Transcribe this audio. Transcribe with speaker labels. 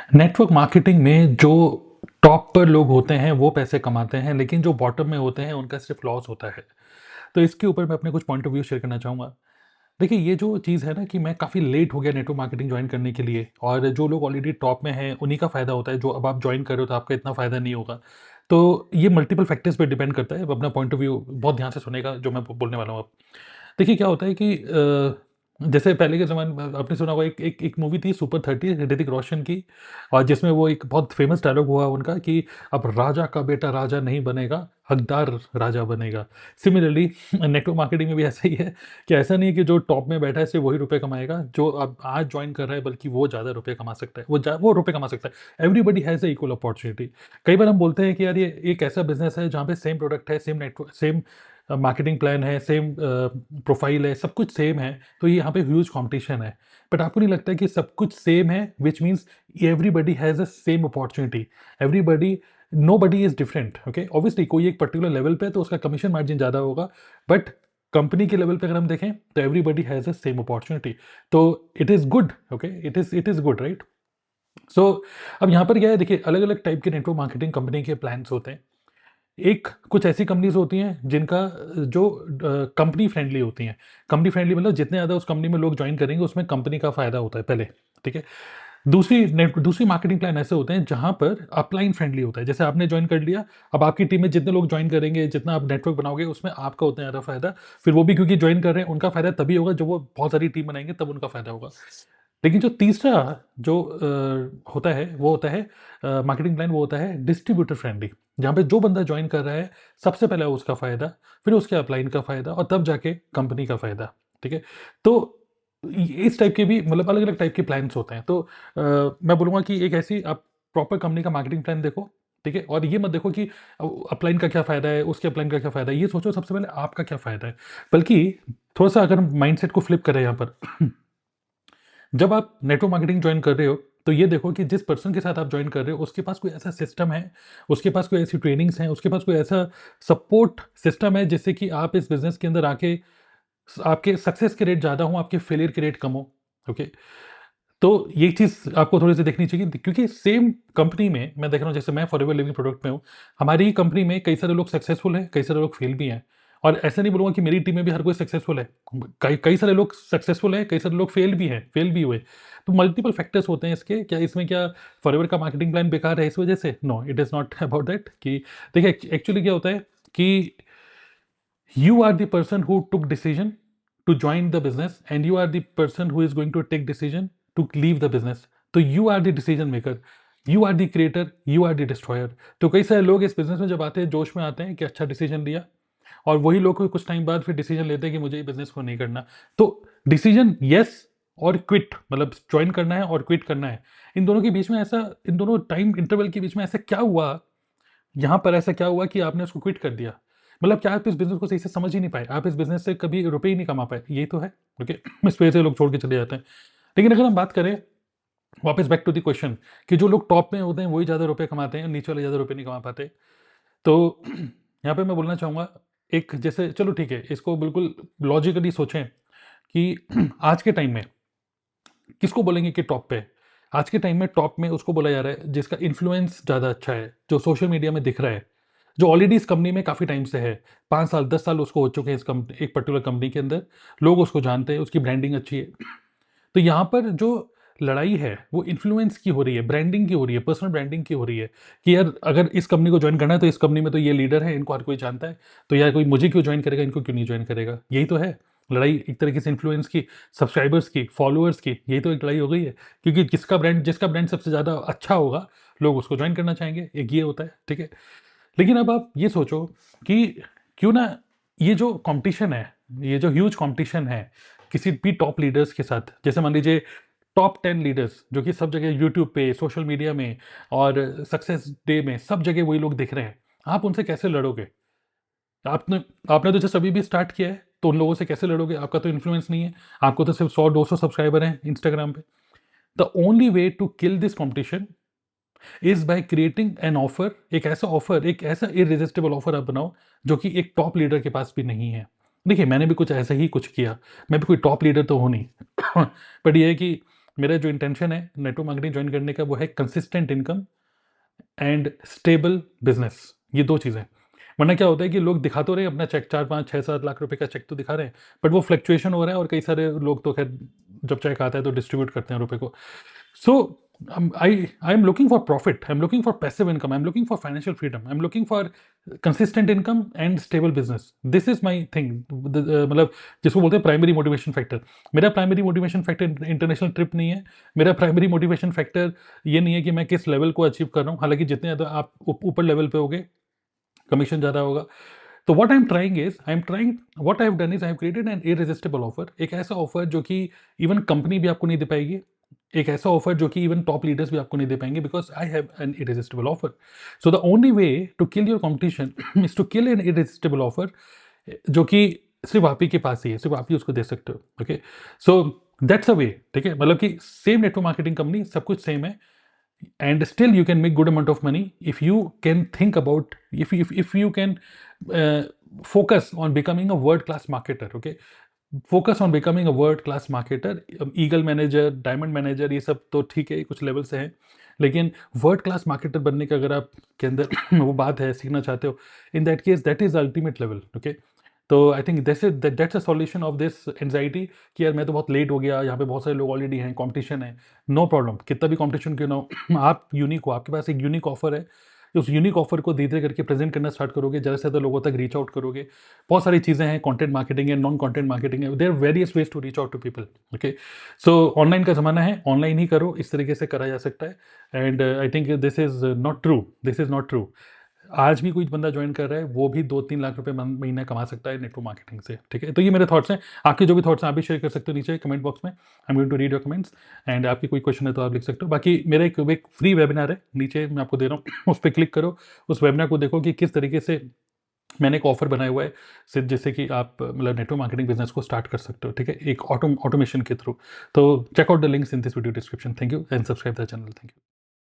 Speaker 1: Network marketing में जो top पर लोग होते हैं वो पैसे कमाते हैं, लेकिन जो बॉटम में होते हैं उनका सिर्फ लॉस होता है। तो इसके ऊपर मैं अपने कुछ पॉइंट ऑफ व्यू शेयर करना चाहूँगा। देखिए, ये जो चीज़ है ना कि मैं काफ़ी लेट हो गया नेटवर्क मार्केटिंग जॉइन करने के लिए, और जो लोग ऑलरेडी टॉप में हैं उन्हीं का फ़ायदा होता है। जो अब आप जॉइन कर रहे हो तो आपका इतना फ़ायदा नहीं होगा। तो ये मल्टीपल फैक्टर्स पे डिपेंड करता है। अब अपना पॉइंट ऑफ व्यू बहुत ध्यान से सुनिएगा जो मैं बोलने वाला हूँ अब। देखिए, क्या होता है कि जैसे पहले के ज़माने में आपने सुना होगा, एक एक एक मूवी थी सुपर 30 ऋतिक रोशन की, और जिसमें वो एक बहुत फ़ेमस डायलॉग हुआ उनका कि अब राजा का बेटा राजा नहीं बनेगा, हकदार राजा बनेगा। सिमिलरली नेटवर्क मार्केटिंग में भी ऐसा ही है कि ऐसा नहीं है कि जो टॉप में बैठा है सिर्फ़ वही रुपए कमाएगा, जो अब आज जॉइन कर रहा है बल्कि वो ज़्यादा रुपए कमा सकता है, वो रुपए कमा सकता है। Everybody has a equal opportunity. कई बार हम बोलते हैं कि यार ये एक ऐसा बिज़नेस है जहाँ पे सेम प्रोडक्ट है, same network, same marketing plan है, सेम प्रोफाइल है, सब कुछ सेम है, तो ये यहाँ पे ह्यूज कॉम्पिटिशन है। बट आपको नहीं लगता है कि सब कुछ सेम है, which means everybody has a same opportunity, everybody, nobody is different, okay? Obviously कोई एक पर्टिकुलर लेवल पे है तो उसका कमीशन मार्जिन ज़्यादा होगा, बट कंपनी के लेवल पे अगर हम देखें तो everybody has a same opportunity. तो it is good, okay? It is good, right? So अब यहाँ पर क्या है, देखिए अलग-अलग टाइप के नेटवर्क मार्केटिंग कंपनी के प्लान्स होते हैं। एक कुछ ऐसी कंपनीज़ होती हैं जिनका जो कंपनी फ्रेंडली होती हैं। कंपनी फ्रेंडली मतलब जितने ज़्यादा उस कंपनी में लोग जॉइन करेंगे उसमें कंपनी का फ़ायदा होता है पहले, ठीक है? दूसरी मार्केटिंग प्लान ऐसे होते हैं जहाँ पर अपलाइन फ्रेंडली होता है। जैसे आपने जॉइन कर लिया, अब आपकी टीम में जितने लोग जॉइन करेंगे, जितना आप नेटवर्क बनाओगे उसमें आपका उतना ज़्यादा फ़ायदा। फिर वो भी क्योंकि जॉइन कर रहे हैं, उनका फ़ायदा तभी होगा जब वो बहुत सारी टीम बनाएँगे, तब उनका फ़ायदा होगा। लेकिन जो तीसरा जो होता है वो होता है मार्केटिंग प्लान, वो होता है डिस्ट्रीब्यूटर फ्रेंडली, जहाँ पे जो बंदा जॉइन कर रहा है सबसे पहले उसका फ़ायदा, फिर उसके अपलाइन का फ़ायदा और तब जाके कंपनी का फ़ायदा, ठीक है? तो इस टाइप के भी मतलब अलग-अलग टाइप के प्लान्स होते हैं। तो मैं बोलूँगा कि एक ऐसी आप प्रॉपर कंपनी का मार्केटिंग प्लान देखो, ठीक है? और ये मत देखो कि अपलाइन का क्या फ़ायदा है, उसके अपलाइन का क्या फ़ायदा है, ये सोचो सबसे पहले आपका क्या फ़ायदा है। बल्कि थोड़ा-सा अगर हम माइंडसेट को फ्लिप करें यहाँ पर जब आप नेटवर्क मार्केटिंग जॉइन कर रहे हो, तो ये देखो कि जिस पर्सन के साथ आप जॉइन कर रहे हो, उसके पास कोई ऐसा सिस्टम है, उसके पास कोई ऐसी ट्रेनिंग्स हैं, उसके पास कोई ऐसा सपोर्ट सिस्टम है, जिससे कि आप इस बिज़नेस के अंदर आके आपके सक्सेस के रेट ज़्यादा हों, आपके फेलियर के रेट कम हों, ओके? तो ये चीज़ आपको थोड़ी-सी देखनी चाहिए, क्योंकि सेम कंपनी में मैं देख रहा हूँ, जैसे मैं फॉरएवर लिविंग प्रोडक्ट में हूँ, हमारी ही कंपनी में कई सारे लोग सक्सेसफुल हैं, कई सारे लोग फेल भी हैं। और ऐसा नहीं बोलूँगा कि मेरी टीम में भी हर कोई सक्सेसफुल है। कई कई सारे लोग सक्सेसफुल हैं, कई सारे लोग फेल भी हैं, फेल भी हुए। तो मल्टीपल फैक्टर्स होते हैं इसके। क्या फॉरएवर का मार्केटिंग प्लान बेकार है इस वजह से? No, it is not about that. कि देखिए, एक्चुअली क्या होता है कि you are the person who took decision to join the business, and you are the person who is going to take decision to leave the business. तो you are the decision maker, you are the creator, you are the destroyer. तो कई सारे लोग इस business में जब आते हैं, जोश में आते हैं कि अच्छा डिसीजन लिया, और वही लोग कुछ टाइम बाद फिर डिसीजन लेते हैं कि मुझे ये बिजनेस को नहीं करना। तो डिसीजन यस और क्विट, मतलब ज्वाइन करना है और क्विट करना है, इन दोनों के बीच में ऐसा, इन दोनों टाइम इंटरवल के बीच में ऐसा क्या हुआ, यहाँ पर ऐसा क्या हुआ कि आपने उसको क्विट कर दिया? मतलब क्या आप इस बिज़नेस को सही से समझ ही नहीं पाए? आप इस बिज़नेस से कभी रुपए ही नहीं कमा पाए, यही तो है, ओके? इस वजह से लोग छोड़ के चले जाते हैं। लेकिन अगर हम बात करें, वापस बैक टू द क्वेश्चन, कि जो लोग टॉप में होते हैं वही ज़्यादा रुपए कमाते हैं, नीचे वाले ज़्यादा रुपए नहीं कमा पाते। तो यहाँ पे मैं बोलना चाहूँगा, एक जैसे चलो ठीक है, इसको बिल्कुल लॉजिकली सोचें कि आज के टाइम में किसको बोलेंगे कि टॉप पे है? आज के टाइम में टॉप में उसको बोला जा रहा है जिसका इन्फ्लुएंस ज़्यादा अच्छा है, जो सोशल मीडिया में दिख रहा है, जो ऑलरेडी इस कंपनी में काफ़ी टाइम से है। 5 साल, 10 साल उसको हो चुके हैं इस कंपनी, एक पर्टिकुलर कंपनी के अंदर। लोग उसको जानते हैं, उसकी ब्रांडिंग अच्छी है। तो यहाँ पर जो लड़ाई है, वो इन्फ्लुएंस की हो रही है, ब्रांडिंग की हो रही है, पर्सनल ब्रांडिंग की हो रही है, कि यार अगर इस कंपनी को जॉइन करना है तो इस कंपनी में तो ये लीडर है, इनको हर कोई जानता है, तो यार कोई मुझे क्यों जॉइन करेगा, इनको क्यों नहीं जॉइन करेगा? यही तो है लड़ाई, एक तरीके से इन्फ्लुएंस की, सब्सक्राइबर्स की, फॉलोअर्स की, यही तो एक लड़ाई हो गई है। क्योंकि जिसका ब्रांड सबसे ज़्यादा अच्छा होगा, लोग उसको जॉइन करना चाहेंगे, एक ये होता है, ठीक है? लेकिन अब आप ये सोचो कि क्यों ना ये जो कॉम्पिटिशन है, ये जो ह्यूज कॉम्पिटिशन है किसी भी टॉप लीडर्स के साथ, जैसे मान लीजिए टॉप 10 लीडर्स जो कि सब जगह यूट्यूब पे, सोशल मीडिया में और सक्सेस डे में सब जगह वही लोग दिख रहे हैं, आप उनसे कैसे लड़ोगे? आपने आपने तो जस्ट अभी भी स्टार्ट किया है, तो उन लोगों से कैसे लड़ोगे? आपका तो इन्फ्लुएंस नहीं है, आपको तो सिर्फ 100-200 सब्सक्राइबर हैं इंस्टाग्राम पे। The only way to kill this competition is by creating an offer, एक ऐसा इररेजिस्टिबल ऑफर आप बनाओ जो कि एक टॉप लीडर के पास भी नहीं है। देखिए, मैंने भी कुछ ऐसा ही कुछ किया, मैं भी कोई टॉप लीडर तो हूँ नहीं बट ये है कि मेरा जो इंटेंशन है नेटवर्क मार्केटिंग ज्वाइन करने का वो है consistent income and stable business, ये 2 चीज़ें। वरना क्या होता है कि लोग दिखा तो रहे हैं अपना चेक 4, 5, 6, 7 लाख रुपए का चेक तो दिखा रहे हैं, बट वो फ्लक्चुएशन हो रहा है और कई सारे लोग तो खैर जब चेक आता है तो डिस्ट्रीब्यूट करते हैं रुपए को। So I'm looking for profit. I'm looking for passive income. I'm looking for financial freedom. I'm looking for consistent income and stable business. This is my thing. मतलब जिसको बोलते हैं प्राइमरी मोटिवेशन फैक्टर। मेरा primary motivation factor international trip नहीं है। मेरा primary motivation factor ये नहीं है कि मैं किस लेवल को अचीव कर रहा हूँ। हालांकि जितने ज़्यादा आप ऊपर लेवल पे होगे कमीशन ज़्यादा होगा। तो what I am trying is I am trying what I have done is I have created an irresistible offer. एक ऐसा ऑफर जो कि इवन कंपनी भी आपको नहीं दे पाएगी, एक ऐसा ऑफर जो कि इवन टॉप लीडर्स भी आपको नहीं दे पाएंगे, because I have an irresistible offer. So the only way to kill your competition is to kill an irresistible offer, जो कि सिर्फ आप ही के पास ही है, सिर्फ आप ही उसको दे सकते हो। ओके, सो दैट्स अ वे। ठीक है, मतलब कि सेम नेटवर्क मार्केटिंग कंपनी, सब कुछ सेम है, and still you can make good amount of money if you can think about, if you can uh, focus on becoming a world class marketer. Okay, focus on becoming a world class marketer. Eagle manager, diamond manager, ये सब तो ठीक है, कुछ level से हैं, लेकिन world class marketer बनने का अगर आप के अंदर वो बात है, सीखना चाहते हो, in that case that is ultimate level. Okay, तो I think that's a solution of this anxiety कि यार मैं तो बहुत लेट हो गया, यहाँ पे बहुत सारे लोग ऑलरेडी हैं, कंपटीशन है। नो प्रॉब्लम, कितना भी कंपटीशन क्यों ना हो, आप यूनिक हो, आपके पास एक यूनिक ऑफर है। उस यूनिक ऑफर को धीरे धीरे करके प्रेजेंट करना स्टार्ट करोगे, ज़्यादा से ज़्यादा लोगों तक रीच आउट करोगे। बहुत सारी चीज़ें हैं, कंटेंट मार्केटिंग है, नॉन कंटेंट मार्केटिंग है, there various ways to reach out to people. Okay, so online का ज़माना है, ऑनलाइन ही करो, इस तरीके से करा जा सकता है। And I think this is not true, this is not true. आज भी कोई बंदा ज्वाइन कर रहा है, वो भी 2-3 लाख रुपए महीना कमा सकता है नेटवर्क मार्केटिंग से। ठीक है, तो ये मेरे थॉट्स हैं। आपके जो भी थॉट्स हैं आप भी शेयर कर सकते हो नीचे कमेंट बॉक्स में। I am going to read your comments, and आपकी कोई क्वेश्चन है तो आप लिख सकते हो। बाकी मेरा एक फ्री वेबिनार है, नीचे मैं आपको दे रहा हूँ उस पर क्लिक करो, उस वेबिनार को देखो कि किस तरीके से मैंने एक ऑफर बनाया हुआ है सिर्फ, जिससे कि आप मतलब नेटवर्क मार्केटिंग बिजनेस को स्टार्ट कर सकते हो। ठीक है, एक ऑटोमेशन के थ्रू। तो check out the links in this video description. Thank you and subscribe the channel. Thank you.